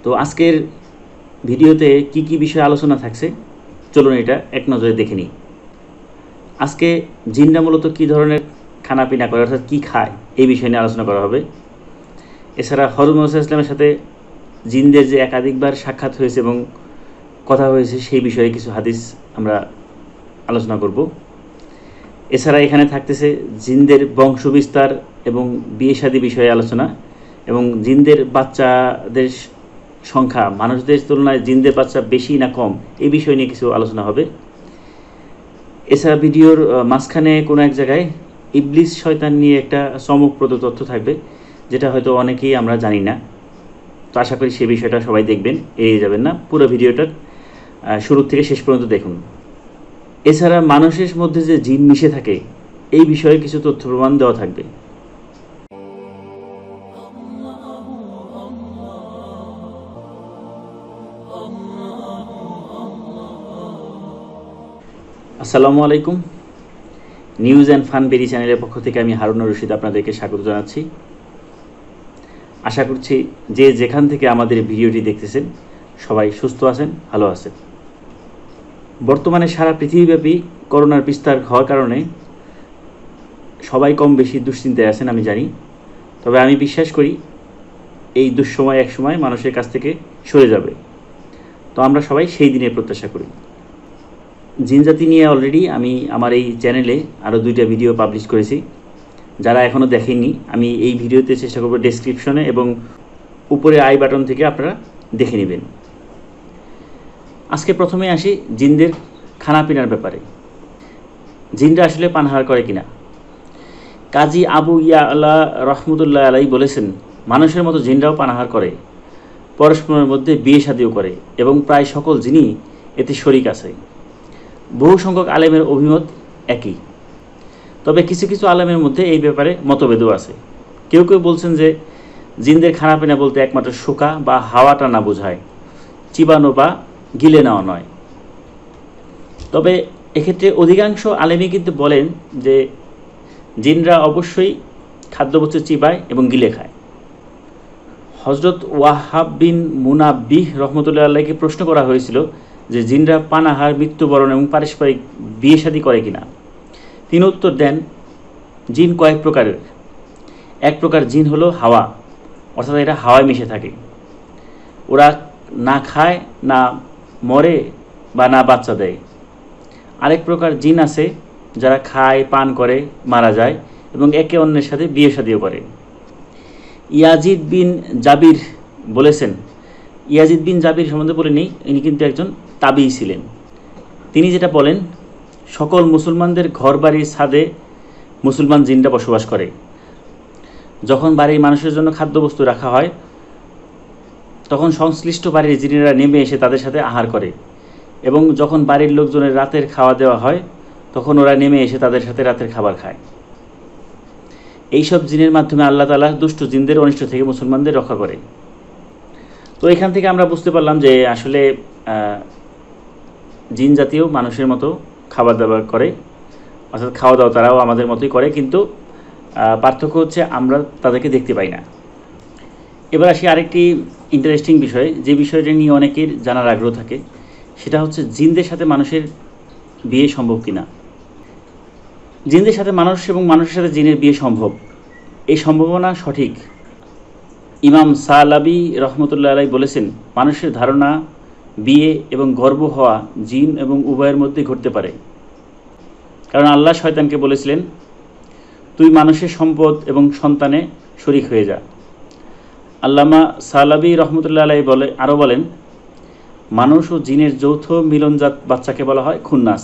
তো আজকের ভিডিওতে কি বিষয়ে আলোচনা থাকছে চলুন এটা এক নজরে দেখে নিই। আজকে জিনরা মূলত কী ধরনের খানাপিনা করে অর্থাৎ কী খায় এই বিষয় নিয়ে আলোচনা করা হবে। এছাড়া হযরত মুহাম্মদ ইসলামের সাথে জিনদের যে একাধিকবার সাক্ষাৎ হয়েছে এবং কথা হয়েছে সেই বিষয়ে কিছু হাদিস আমরা আলোচনা করব। এছাড়া এখানে থাকতেছে জিনদের বংশবিস্তার এবং বিয়ে শাদী বিষয়ে আলোচনা এবং জিনদের বাচ্চাদের সংখ্যা মানুষদের তুলনায় জিনদের বাচ্চা বেশি না কম এই বিষয় নিয়ে কিছু আলোচনা হবে। এছাড়া ভিডিওর মাঝখানে কোনো এক জায়গায় ইবলিস শয়তান নিয়ে একটা চমকপ্রদ তথ্য থাকবে, যেটা হয়তো অনেকেই আমরা জানি না। তো আশা করি সেই বিষয়টা সবাই দেখবেন, এড়িয়ে যাবেন না, পুরো ভিডিওটার শুরু থেকে শেষ পর্যন্ত দেখুন। এছাড়া মানুষের মধ্যে যে জিন মিশে থাকে এই বিষয়ে কিছু তথ্য প্রমাণ দেওয়া থাকবে। আসসালামু আলাইকুম, নিউজ অ্যান্ড ফান বেরি চ্যানেলের পক্ষ থেকে আমি হারুন রশিদ আপনাদেরকে স্বাগত জানাচ্ছি। আশা করছি যে যেখান থেকে আমাদের ভিডিওটি দেখতেছেন সবাই সুস্থ আছেন, ভালো আছেন। বর্তমানে সারা পৃথিবীব্যাপী করোনার বিস্তার হওয়ার কারণে সবাই কম বেশি দুশ্চিন্তায় আছেন, আমি জানি। তবে আমি বিশ্বাস করি এই দুঃসময় একসময় মানুষের কাছ থেকে সরে যাবে। তো আমরা সবাই সেই দিনের প্রত্যাশা করি। জিনজাতি নিয়ে অলরেডি আমি আমার এই চ্যানেলে আরও 2টা ভিডিও পাবলিশ করেছি। যারা এখনও দেখেননি আমি এই ভিডিওতে চেষ্টা করব ডেসক্রিপশনে এবং উপরে আই বাটন থেকে আপনারা দেখে নেবেন। আজকে প্রথমে আসি জিনদের খানাপিনার ব্যাপারে। জিনরা আসলে পানাহার করে কিনা। কাজী আবু ইয়ালা রহমতুল্লাহ আলাই বলেছেন, মানুষের মতো জিনরাও পানাহার করে, পরস্পরের মধ্যে বিয়ে শাদীও করে এবং প্রায় সকল জিনই এতে শরিক আছে। বহু সংখ্যক আলেমের অভিমত একই, তবে কিছু কিছু আলেমের মধ্যে এই ব্যাপারে মতভেদও আছে। কেউ কেউ বলছেন যে জিনদের খানাপিনা বলতে একমাত্র শোকা বা হাওয়া টানা বোঝায়, চিবানো বা গিলে নেওয়া নয়। তবে এক্ষেত্রে অধিকাংশ আলেমই কিন্তু বলেন যে জিনরা অবশ্যই খাদ্যবস্তু চিবায় এবং গিলে খায়। হজরত ওয়াহাব বিন মুনাব্বিহ রহমতুল্লাহ আল্লাহকে প্রশ্ন করা হয়েছিল যে জিনরা পানাহার, মৃত্যুবরণ এবং পারস্পরিক বিয়ে শাদী করে কিনা। তিনি উত্তর দেন, জিন কয়েক প্রকারের। এক প্রকার জিন হলো হাওয়া, অর্থাৎ এরা হাওয়ায় মিশে থাকে। ওরা না খায়, না মরে বা না বাচ্চা দেয়। আরেক প্রকার জিন আছে যারা খায়, পান করে, মারা যায় এবং একে অন্যের সাথে বিয়ে শাদীও করে। ইয়াজিদ বিন জাবির বলেছেন, ইয়াজিদ বিন জাবির সম্বন্ধে বলে নেই, ইনি কিন্তু একজন তাবিই ছিলেন। তিনি যেটা বলেন, সকল মুসলমানদের ঘর বাড়ির ছাদে মুসলমান জিনরা বসবাস করে। যখন বাড়ির মানুষের জন্য খাদ্যবস্তু রাখা হয় তখন সংশ্লিষ্ট বাড়ির জিনেরা নেমে এসে তাদের সাথে আহার করে এবং যখন বাড়ির লোকজনের রাতের খাওয়া দেওয়া হয় তখন ওরা নেমে এসে তাদের সাথে রাতের খাবার খায়। এইসব জিনের মাধ্যমে আল্লাহ তাআলা দুষ্ট জিনদের অনিষ্ট থেকে মুসলমানদের রক্ষা করে। তো এখান থেকে আমরা বুঝতে পারলাম যে আসলে জিন জাতীয় মানুষের মতো খাবার দাবার করে, অর্থাৎ খাওয়া দাওয়া তারাও আমাদের মতোই করে, কিন্তু পার্থক্য হচ্ছে আমরা তাদেরকে দেখতে পাই না। এবার আসি আরেকটি ইন্টারেস্টিং বিষয়, যে বিষয়টা নিয়ে অনেকের জানার আগ্রহ থাকে, সেটা হচ্ছে জিনদের সাথে মানুষের বিয়ে সম্ভব কিনা। জিনদের সাথে মানুষ এবং মানুষের সাথে জিনের বিয়ে সম্ভব, এই সম্ভাবনা সঠিক। ইমাম সালাবি রহমতুল্লাহ আলাই বলেছেন, মানুষের ধারণা বিয়ে এবং গর্ভ হওয়া জিন এবং উভয়ের মধ্যে ঘটতে পারে, কারণ আল্লাহ শয়তানকে বলেছিলেন, তুই মানুষের সম্পদ এবং সন্তানে শরিক হয়ে যা। আল্লামা সালাবি রহমতুল্লাহ আলাই আরও বলেন, মানুষ ও জিনের যৌথ মিলনজাত বাচ্চাকে বলা হয় খুন্নাস।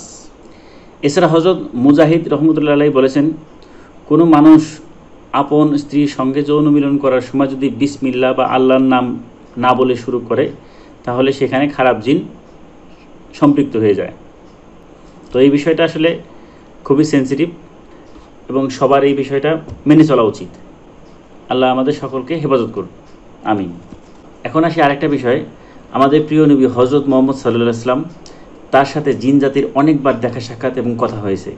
এছাড়া হযরত মুজাহিদ রহমতুল্লাহ আলাই বলেছেন, কোনো মানুষ আপন স্ত্রীর সঙ্গে যৌন মিলন করার সময় যদি বিসমিল্লাহ বা আল্লাহর নাম না বলে শুরু করে তাহলে সেখানে খারাপ জিন সম্পৃক্ত হয়ে যায়। তো এই বিষয়টা আসলে খুবই সেন্সিটিভ এবং সবার এই বিষয়টা মেনে চলা উচিত। আল্লাহ আমাদের সকলকে হেফাজত করুন, আমিন। এখন আসি আরেকটা বিষয়, আমাদের প্রিয় নবী হযরত মুহাম্মদ সাল্লাল্লাহু আলাইহি ওয়াসাল্লাম, তার সাথে জিন জাতির অনেকবার দেখা সাক্ষাৎ এবং কথা হয়েছে।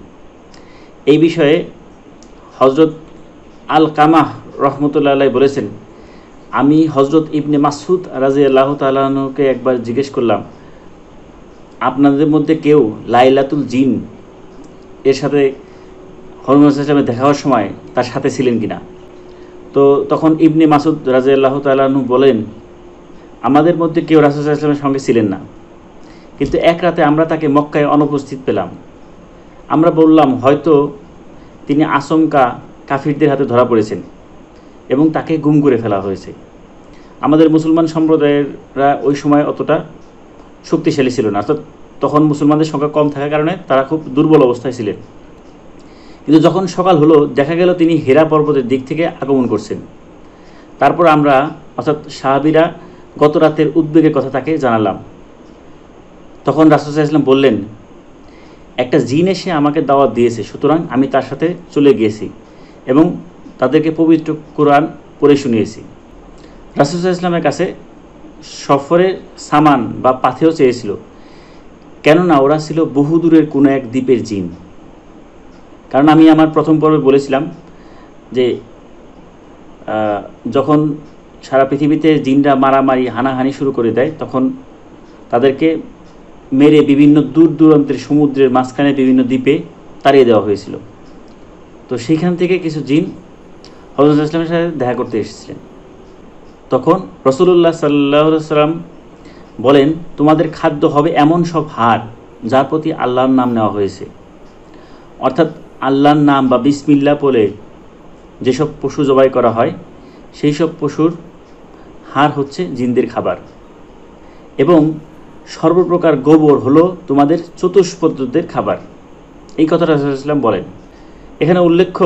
এই বিষয়ে হযরত আল কামাহ রহমতুল্লাহ আলাই বলেছেন, আমি হজরত ইবনে মাসউদ রাদিয়াল্লাহু তাআলা আনহুকে একবার জিজ্ঞেস করলাম, আপনাদের মধ্যে কেউ লাইলাতুল জিন এর সাথে হযরত ইসলামের দেখা হওয়ার সময় তার সাথে ছিলেন কিনা? তো তখন ইবনে মাসউদ রাদিয়াল্লাহু তাআলা আনহু বলেন, আমাদের মধ্যে কেউ রাসূল সাল্লাল্লাহু আলাইহি ওয়াসাল্লামের সঙ্গে ছিলেন না, কিন্তু এক রাতে আমরা তাকে মক্কায় অনুপস্থিত পেলাম। আমরা বললাম হয়তো তিনি আচমকা কাফিরদের হাতে ধরা পড়েছেন এবং তাকে গুম করে ফেলা হয়েছে। আমাদের মুসলমান সম্প্রদায়েরা ওই সময় অতটা শক্তিশালী ছিল না, অর্থাৎ তখন মুসলমানদের সংখ্যা কম থাকার কারণে তারা খুব দুর্বল অবস্থায় ছিলেন। কিন্তু যখন সকাল হলো দেখা গেল তিনি হেরা পর্বতের দিক থেকে আগমন করছেন। তারপর আমরা অর্থাৎ সাহাবীরা গত রাতের উদ্বেগের কথা তাকে জানালাম। তখন রাসূল সাল্লাল্লাহু আলাইহি ওয়াসাল্লাম বললেন, একটা জিন এসে আমাকে দাওয়াত দিয়েছে, সুতরাং আমি তার সাথে চলে গিয়েছি এবং তাদেরকে পবিত্র কোরআন পড়ে শুনিয়েছি। রাসূল সাল্লাল্লাহু আলাইহি ওয়াসাল্লামের কাছে সফরের সামান বা পাথেয় চেয়েছিল, কেননা ওরা ছিল বহুদূরের কোনো এক দ্বীপের জিন। কারণ আমি আমার প্রথম পর্বে বলেছিলাম যে যখন সারা পৃথিবীতে জিনরা মারামারি হানাহানি শুরু করে দেয়, তখন তাদেরকে মেরে বিভিন্ন দূর দূরান্তের সমুদ্রের মাঝখানে বিভিন্ন দ্বীপে তাড়িয়ে দেওয়া হয়েছিল। তো সেইখান থেকে কিছু জিন হযরত সাল্লাল্লাহু আলাইহি ওয়াসাল্লামের সাথে দেখা করতে এসেছিলেন। তখন রাসূলুল্লাহ সাল্লাল্লাহু আলাইহি ওয়াসাল্লাম বলেন, তোমাদের খাদ্য হবে এমন সব হাড় যার প্রতি আল্লাহর নাম নেওয়া হয়েছে, অর্থাৎ আল্লাহর নাম বা বিসমিল্লাহ বলে যেসব পশু জবাই করা হয় সেই সব পশুর হাড় হচ্ছে জিনদের খাবার, এবং সর্বপ্রকার গোবর হলো তোমাদের চতুষ্পদদের খাবার। এই কথাটা রাসূল সাল্লাল্লাহু আলাইহি ওয়াসাল্লাম বলেন। এখানে উল্লেখ্য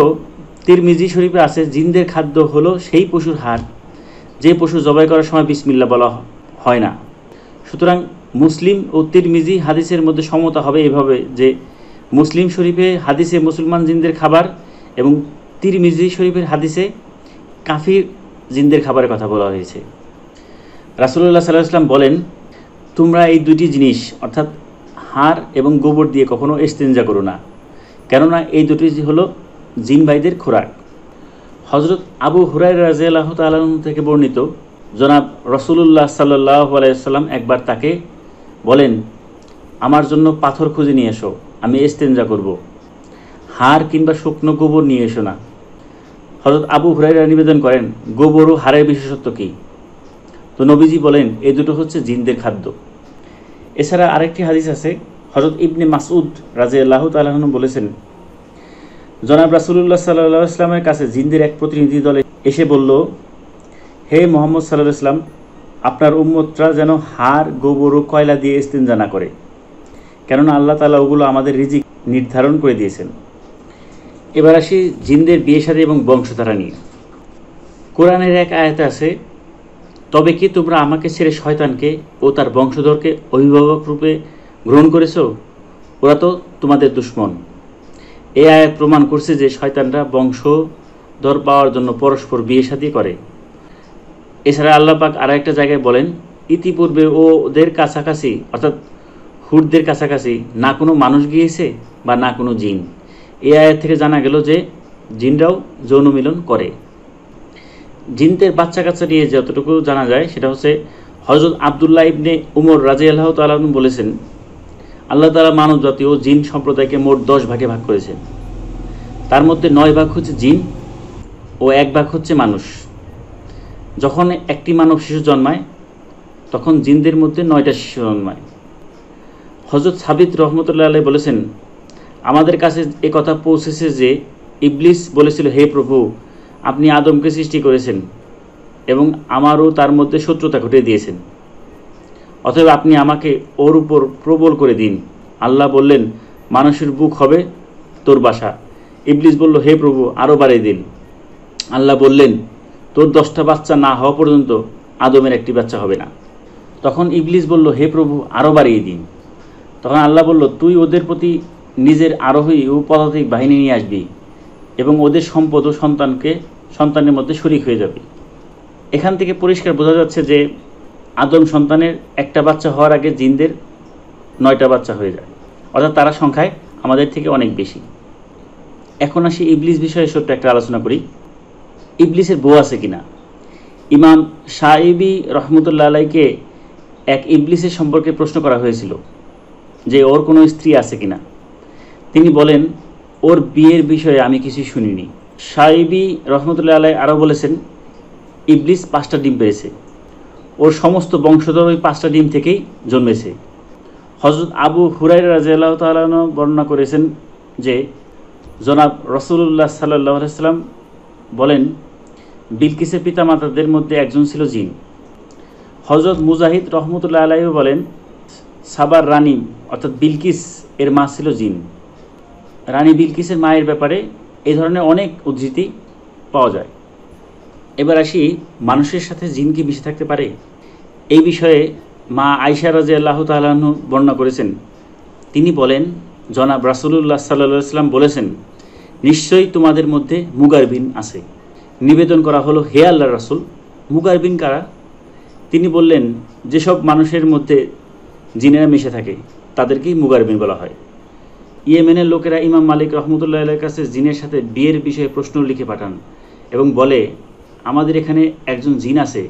তিরমিজি শরীফে আছে, জিনদের খাদ্য হলো সেই পশুর হাড় যে পশু জবাই করার সময় বিসমিল্লাহ বলা হয় না। সুতরাং মুসলিম ও তিরমিজি হাদিসের মধ্যে সমতা হবে এভাবে যে মুসলিম শরীফে হাদিসে মুসলমান জিনদের খাবার এবং তিরমিজি শরীফের হাদিসে কাফির জিনদের খাবারের কথা বলা হয়েছে। রাসূলুল্লাহ সাল্লাল্লাহু আলাইহি ওয়াসাল্লাম বলেন, তোমরা এই দুটি জিনিস অর্থাৎ হাড় এবং গোবর দিয়ে কখনো ইস্তেঞ্জা করো না, কেননা এই দুটি হলো জিন ভাইদের খোরাক। হযরত আবু হুরায়রা রাদিয়াল্লাহু তাআলা আনহু থেকে বর্ণিত, জনাব রাসূলুল্লাহ সাল্লাল্লাহু আলাইহি ওয়াসাল্লাম একবার তাকে বলেন, আমার জন্য পাথর খুঁজে নিয়ে এসো, আমি ইস্তেঞ্জা করব, হাড় কিংবা শুকনো গোবর নিয়ে এসো না। হযরত আবু হুরায়রা নিবেদন করেন, গোবর ও হাড়ের বিশেষত্ব কী? তো নবীজি বলেন, এই দুটো হচ্ছে জিনদের খাদ্য। এছাড়া আরেকটি হাদিস আছে, হযরত ইবনে মাসউদ রাদিয়াল্লাহু তাআলা আনহু বলেছেন, জনাব রাসূলুল্লাহ সাল্লাল্লাহু আলাইহি ওয়াসাল্লামের কাছে জিনদের এক প্রতিনিধি দলে এসে বলল, হে মুহাম্মদ সাল্লাল্লাহু আলাইহি ওয়াসাল্লাম, আপনার উম্মতরা যেন হাড় গোবর ও কয়লা দিয়ে ইস্তেঞ্জা না করে, কেননা আল্লাহ তাআলা ওগুলো আমাদের রিজিক নির্ধারণ করে দিয়েছেন। এবার আসি জিনদের বিয়ে শাদী এবং বংশধারা নিয়ে। কোরআনের এক আয়াতে আছে, তবে কি তোমরা আমাকে ছেড়ে শয়তানকে ও তার বংশধরকে অভিভাবক রূপে গ্রহণ করেছ? ওরা তো তোমাদের দুশমন। এই আয়াত প্রমাণ করছে যে শয়তানরা বংশধর পাওয়ার জন্য পরস্পর বিয়ে শাদী করে। এছাড়া আল্লাহ পাক আর একটা জায়গায় বলেন, ইতিপূর্বে ওদের কাছাকাছি অর্থাৎ হুদদের কাছাকাছি না কোনো মানুষ গিয়েছে বা না কোনো জিন। এই আয়াত থেকে জানা গেল যে জিনরাও যৌন মিলন করে। জিনদের বাচ্চা কাচ্চা নিয়ে যতটুকু জানা যায় সেটা হচ্ছে, হযরত আব্দুল্লাহ ইবনে উমর রাদিয়াল্লাহু তাআলা আনহু বলেছেন, আল্লাহ তাআলা মানব জাতি ও জিন সম্প্রদায়কে মোট 10 ভাগে ভাগ করেছেন। তার মধ্যে 9 ভাগ হচ্ছে জিন ও 1 ভাগ হচ্ছে মানুষ। যখন একটি মানব শিশু জন্মায় তখন জিনদের মধ্যে 9টা শিশু জন্মায়। হযরত সাবিত রহমতুল্লাহ আলাইহি বলেছেন, আমাদের কাছে এ কথা পৌঁছেছে যে ইবলিস বলেছিল, হে প্রভু, আপনি আদমকে সৃষ্টি করেছেন এবং আমারও তার মধ্যে শত্রুতা ঘটিয়ে দিয়েছেন, অতএব আপনি আমাকে ওর উপর প্রবল করে দিন। আল্লাহ বললেন, মানুষের বুক হবে তোর বাসা। ইবলিস বলল, হে প্রভু, আরও বাড়িয়ে দিন। আল্লাহ বললেন, তোর 10টা বাচ্চা না হওয়া পর্যন্ত আদমের একটি বাচ্চা হবে না। তখন ইবলিস বলল, হে প্রভু, আরও বাড়িয়ে দিন। তখন আল্লাহ বলল, তুই ওদের প্রতি নিজের আরোহী ও পদাতিক বাহিনী নিয়ে আসবি এবং ওদের সম্পদ ও সন্তানের মধ্যে শরিক হয়ে যাবে। এখান থেকে পরিষ্কার বোঝা যাচ্ছে যে আদম সন্তানের একটা বাচ্চা হওয়ার আগে জিনদের 9টা বাচ্চা হয়ে যায়, অর্থাৎ তারা সংখ্যায় আমাদের থেকে অনেক বেশি। এখন আসি ইবলিস বিষয়ে ছোট্ট একটা আলোচনা করি। ইবলিসের বউ আছে কিনা? ইমাম শাইবি রহমতুল্লাহ আলাইকে এক ইবলিসের সম্পর্কে প্রশ্ন করা হয়েছিল যে ওর কোনো স্ত্রী আছে কিনা। তিনি বলেন, ওর বিয়ের বিষয়ে আমি কিছু শুনিনি। শাইবি রহমতুল্লাহ আলাই আরও বলেছেন, ইবলিস 5টা ডিম পেয়েছে, ওর সমস্ত বংশধর ওই 5টা ডিম থেকেই জন্মেছে। হযরত আবু হুরায়রা রাদিয়াল্লাহু তাআলা আনহু বর্ণনা করেছেন যে জনাব রাসূলুল্লাহ সাল্লাল্লাহু আলাইহি ওয়াসাল্লাম বলেন, বিলকিসের পিতামাতাদের মধ্যে একজন ছিল জিন। হযরত মুজাহিদ রহমতুল্লাহ আলাইহি বলেন, সাবার রানী অর্থাৎ বিলকিস এর মা ছিল জিন। রানী বিলকিসের মায়ের ব্যাপারে এই ধরনের অনেক উদ্ধৃতি পাওয়া যায়। এবার আসি, মানুষের সাথে জিন কি মিশে থাকতে পারে? এই বিষয়ে মা আয়েশা রাদিয়াল্লাহু তাআলা আনহা বর্ণনা করেছেন। তিনি বলেন, জনাব রাসূলুল্লাহ সাল্লাল্লাহু আলাইহি ওয়াসাল্লাম বলেছেন, নিশ্চয়ই তোমাদের মধ্যে মুগারবিন আছে। নিবেদন করা হলো, হে আল্লাহর রাসূল, মুগারবিন কারা? তিনি বললেন, যেসব মানুষের মধ্যে জিনেরা মিশে থাকে তাদেরকেই মুগারবিন বলা হয়। ইয়েমেনের লোকেরা ইমাম মালিক রহমতুল্লাহ আলাইহির কাছে জিনের সাথে বিয়ের বিষয়ে প্রশ্ন লিখে পাঠান এবং বলে, আমাদের এখানে একজন জিন আছে,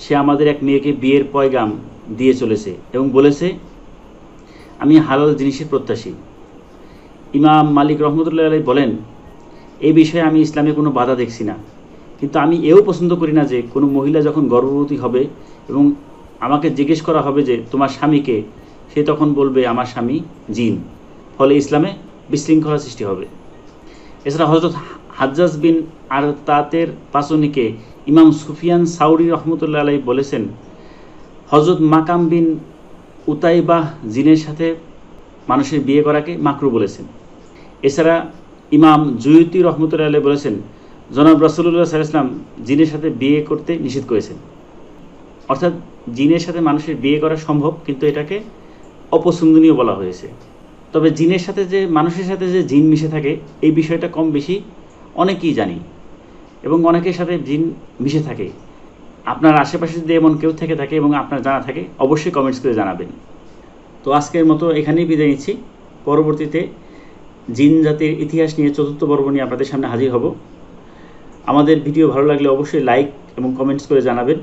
সে আমাদের এক মেয়েকে বিয়ের পয়গাম দিয়ে চলেছে এবং বলেছে, আমি হালাল জিনিসের প্রত্যাশী। ইমাম মালিক রহমতুল্লাহ আলাইহি বলেন, এই বিষয়ে আমি ইসলামে কোনো বাধা দেখছি না, কিন্তু আমি এও পছন্দ করি না যে কোনো মহিলা যখন গর্ভবতী হবে এবং আমাকে জিজ্ঞেস করা হবে যে তোমার স্বামীকে, সে তখন বলবে আমার স্বামী জিন, ফলে ইসলামে বিশৃঙ্খলা সৃষ্টি হবে। এছাড়া হযরত হাজ্জাজ বিন আরতাতের পাসনিকে ইমাম সুফিয়ান সাউরি রহমতুল্লাহ আলাইহি বলেছেন, হযরত মাকাম বিন উতাইবাহ জিনের সাথে মানুষের বিয়ে করাকে মাকরু বলেছেন। এছাড়া ইমাম জুয়ুতি রহমতুল্লাহ আলাইহি বলেছেন, জনাব রাসূলুল্লাহ সাল্লাল্লাহু আলাইহি ওয়াসাল্লাম জিনের সাথে বিয়ে করতে নিষেধ করেছেন। অর্থাৎ জিনের সাথে মানুষের বিয়ে করা সম্ভব, কিন্তু এটাকে অপছন্দনীয় বলা হয়েছে। তবে জিনের সাথে যে মানুষের সাথে যে জিন মিশে থাকে এই বিষয়টা কম বেশি অনেকেই জানি এবং অনেকের সাথে জিন মিশে থাকে। আপনার আশেপাশে যদি এমন কেউ থেকে থাকে এবং আপনার জানা থাকে, অবশ্যই কমেন্টস করে জানাবেন। তো আজকের মতো এখানেই বিদায় নিচ্ছি। পরবর্তীতে জিন জাতির ইতিহাস নিয়ে 4র্থ পর্ব নিয়ে আপনাদের সামনে হাজির হব। আমাদের ভিডিও ভালো লাগলে অবশ্যই লাইক এবং কমেন্টস করে জানাবেন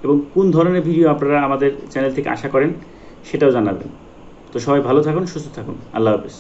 এবং কোন ধরনের ভিডিও আপনারা আমাদের চ্যানেল থেকে আশা করেন সেটাও জানাবেন। তো সবাই ভালো থাকুন, সুস্থ থাকুন। আল্লাহ হাফেজ।